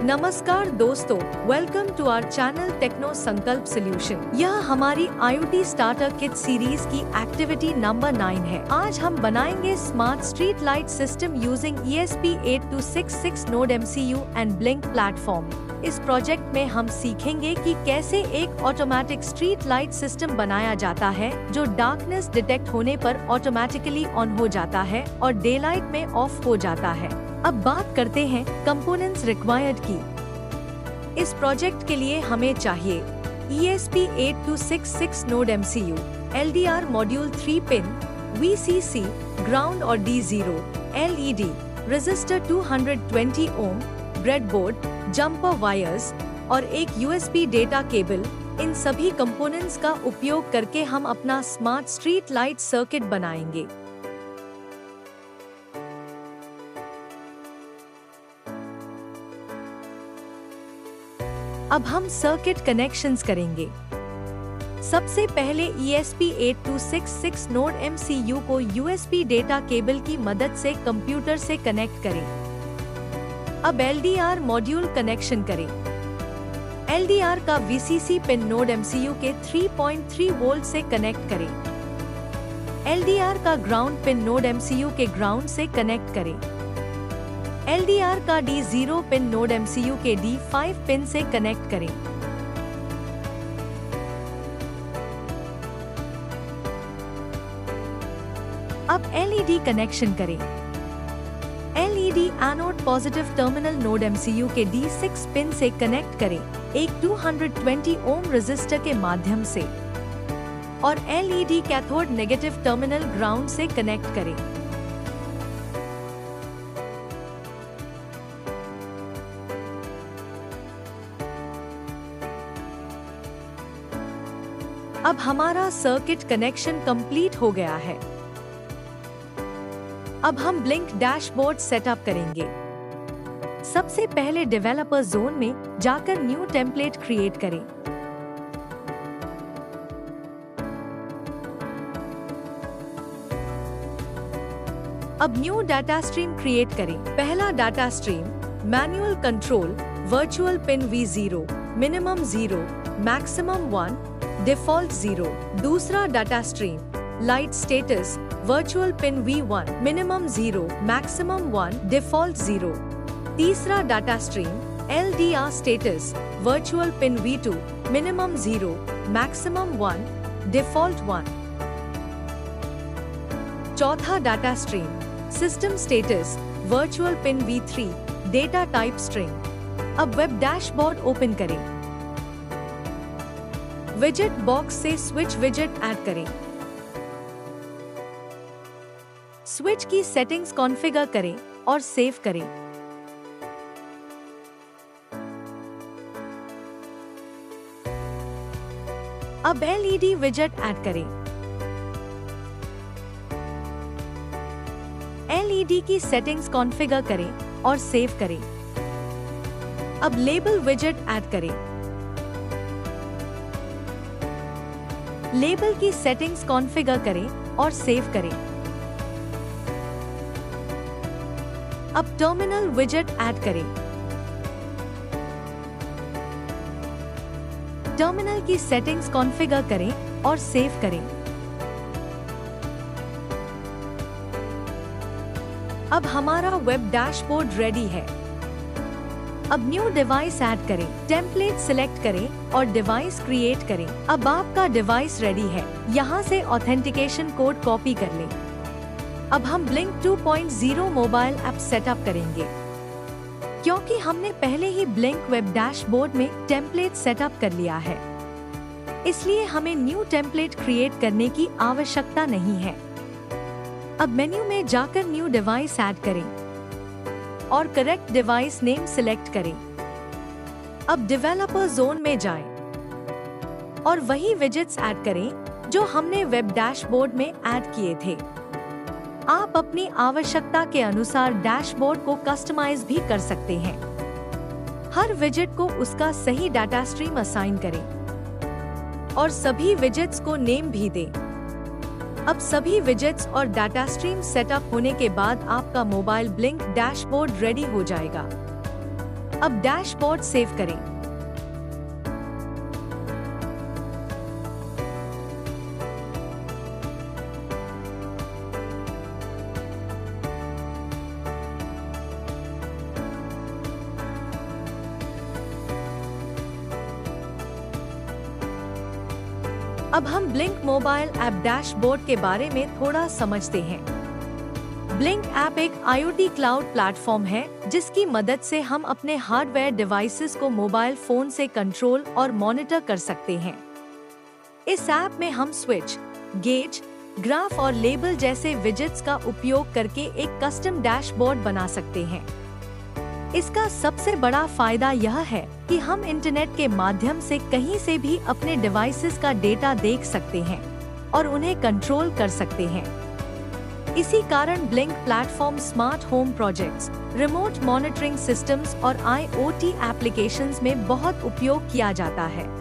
नमस्कार दोस्तों, welcome to our channel techno Sankalp solution. यह हमारी IoT स्टार्टर किट सीरीज की एक्टिविटी नंबर 9 है। आज हम बनाएंगे smart street light system using ESP8266 node MCU and Blynk platform. इस प्रोजेक्ट में हम सीखेंगे कि कैसे एक ऑटोमेटिक स्ट्रीट लाइट सिस्टम बनाया जाता है जो डार्कनेस डिटेक्ट होने पर ऑटोमेटिकली ऑन हो जाता है और डे लाइट में ऑफ हो जाता है। अब बात करते हैं कंपोनेंट्स रिक्वायर्ड की। इस प्रोजेक्ट के लिए हमें चाहिए ESP8266 node MCU, LDR module 3 pin, VCC, ground और D0, LED, रजिस्टर 220 ओम, ब्रेडबोर्ड, जंपर वायर्स और एक USB डेटा केबल। इन सभी कंपोनेंट्स का उपयोग करके हम अपना स्मार्ट स्ट्रीट लाइट सर्किट बनाएंगे। अब हम सर्किट कनेक्शंस करेंगे। सबसे पहले ESP8266 नोड MCU को USB डेटा केबल की मदद से कंप्यूटर से कनेक्ट करें। अब LDR मॉड्यूल कनेक्शन करें। LDR का VCC पिन नोड MCU के 3.3 वोल्ट से कनेक्ट करें। LDR का ग्राउंड पिन नोड MCU के ग्राउंड से कनेक्ट करें। LDR का D0 पिन नोड MCU के D5 पिन से कनेक्ट करें। अब LED कनेक्शन करें। LED anode positive terminal node MCU के D6 पिन से कनेक्ट करें एक 220 ओम रेजिस्टर के माध्यम से और LED cathode negative terminal ground से कनेक्ट करें। अब हमारा सर्किट कनेक्शन कंप्लीट हो गया है। अब हम ब्लिंक डैशबोर्ड सेटअप करेंगे। सबसे पहले डेवलपर जोन में जाकर न्यू टेम्पलेट क्रिएट करें। अब न्यू डाटा स्ट्रीम क्रिएट करें। पहला data stream manual control virtual pin V0, minimum 0, maximum 1, default 0। दूसरा data stream light status virtual pin V1, minimum 0, maximum 1, default 0। तीसरा data stream LDR status virtual pin V2, minimum 0, maximum 1, default 1। चौथा data stream system status virtual pin V3, data type string. अब web dashboard open करें। विजेट box से switch विजेट add करें। Switch की settings configure करें और save करें। अब LED विजेट ऐड करें। LED की सेटिंग्स कॉन्फ़िगर करें और सेव करें। अब लेबल विजेट ऐड करें। लेबल की सेटिंग्स कॉन्फ़िगर करें और सेव करें। अब टर्मिनल विजेट ऐड करें। टर्मिनल की सेटिंग्स कॉन्फ़िगर करें और सेव करें। अब हमारा वेब डैशबोर्ड रेडी है। अब न्यू डिवाइस ऐड करें, टेम्पलेट सिलेक्ट करें और डिवाइस क्रिएट करें। अब आपका डिवाइस रेडी है। यहाँ से ऑथेंटिकेशन कोड कॉपी कर लें। अब हम ब्लिंक 2.0 मोबाइल ऐप सेटअप करेंगे। क्योंकि हमने पहले ही ब्लिंक वेब डैशबोर्ड में टेम्पलेट सेटअप कर लिया है, इसलिए हमें न्यू टेम्पलेट क्रिएट करने की आवश्यकता नहीं है। अब मेन्यू में जाकर न्यू डिवाइस ऐड करें और करेक्ट डिवाइस नेम सिलेक्ट करें। अब डेवलपर जोन में जाएं और वही विजेट्स ऐड करें जो हमने वेब डैशबोर्ड में ऐड किए थे। आप अपनी आवश्यकता के अनुसार डैशबोर्ड को कस्टमाइज भी कर सकते हैं। हर विजेट को उसका सही डाटा स्ट्रीम असाइन करें और सभी विजेट्स को नेम भी दें। अब सभी विजेट्स और डाटा स्ट्रीम सेटअप होने के बाद आपका मोबाइल ब्लिंक डैशबोर्ड रेडी हो जाएगा। अब डैशबोर्ड सेव करें। अब हम ब्लिंक मोबाइल ऐप डैशबोर्ड के बारे में थोड़ा समझते हैं। ब्लिंक ऐप एक IoT क्लाउड प्लेटफॉर्म है जिसकी मदद से हम अपने हार्डवेयर डिवाइसेस को मोबाइल फोन से कंट्रोल और मॉनिटर कर सकते हैं। इस ऐप में हम स्विच, गेज, ग्राफ और लेबल जैसे विजेट्स का उपयोग करके एक कस्टम डैशबोर्ड बना सकते हैं। इसका सबसे बड़ा फायदा यह है कि हम इंटरनेट के माध्यम से कहीं से भी अपने डिवाइसेस का डेटा देख सकते हैं और उन्हें कंट्रोल कर सकते हैं। इसी कारण blink platform smart home projects, remote monitoring systems और IoT एप्लीकेशंस में बहुत उपयोग किया जाता है।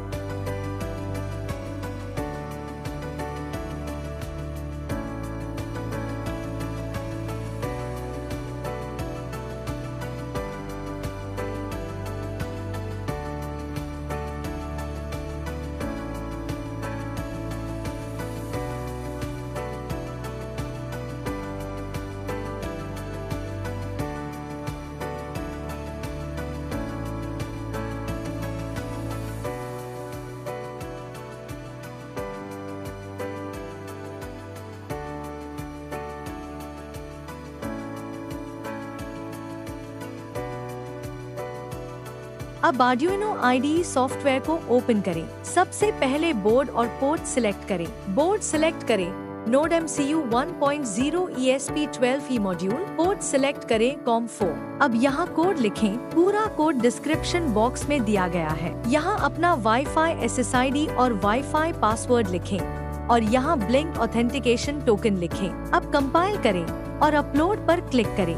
अब Arduino IDE सॉफ्टवेयर को ओपन करें। सबसे पहले बोर्ड और पोर्ट सिलेक्ट करें। बोर्ड सिलेक्ट करें Node MCU 1.0 ESP12E module. Port select करें COM4। अब यहाँ कोड लिखें। पूरा कोड डिस्क्रिप्शन बॉक्स में दिया गया है। यहाँ अपना Wi-Fi SSID और Wi-Fi पासवर्ड लिखें और यहाँ ब्लिंक ऑथेंटिकेशन टोकन लिखें। अब कंपाइल करें और अपलोड पर क्लिक करें।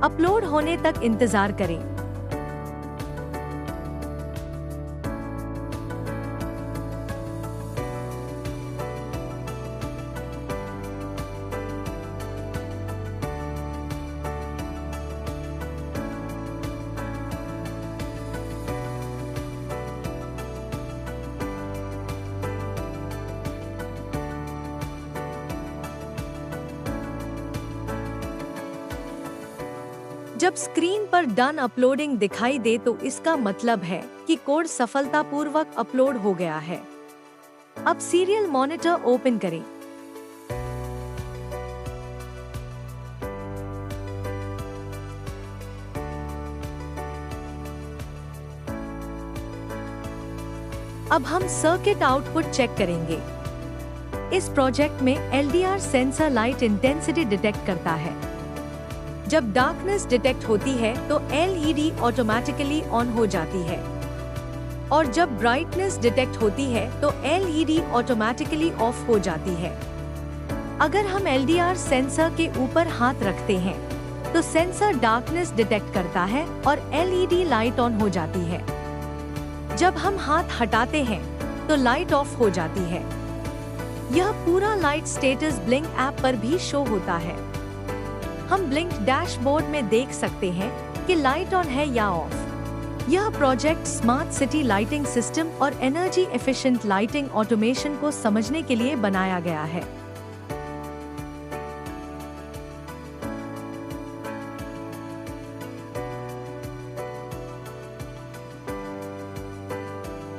अपलोड होने तक इंतजार करें। जब स्क्रीन पर डन अपलोडिंग दिखाई दे तो इसका मतलब है कि कोड सफलतापूर्वक अपलोड हो गया है। अब सीरियल मॉनिटर ओपन करें। अब हम सर्किट आउटपुट चेक करेंगे। इस प्रोजेक्ट में LDR sensor light intensity detect करता है। जब डार्कनेस डिटेक्ट होती है तो LED ऑटोमेटिकली ऑन हो जाती है और जब ब्राइटनेस डिटेक्ट होती है तो LED ऑटोमेटिकली ऑफ हो जाती है। अगर हम LDR सेंसर के ऊपर हाथ रखते हैं तो सेंसर डार्कनेस डिटेक्ट करता है और LED लाइट ऑन हो जाती है। जब हम हाथ हटाते हैं तो लाइट ऑफ हो जाती है। यह पूरा लाइट स्टेटस ब्लिंक ऐप पर भी शो होता है। हम ब्लिंक डैशबोर्ड में देख सकते हैं कि लाइट ऑन है या ऑफ। यह project smart city lighting system और एनर्जी एफिशिएंट लाइटिंग ऑटोमेशन को समझने के लिए बनाया गया है।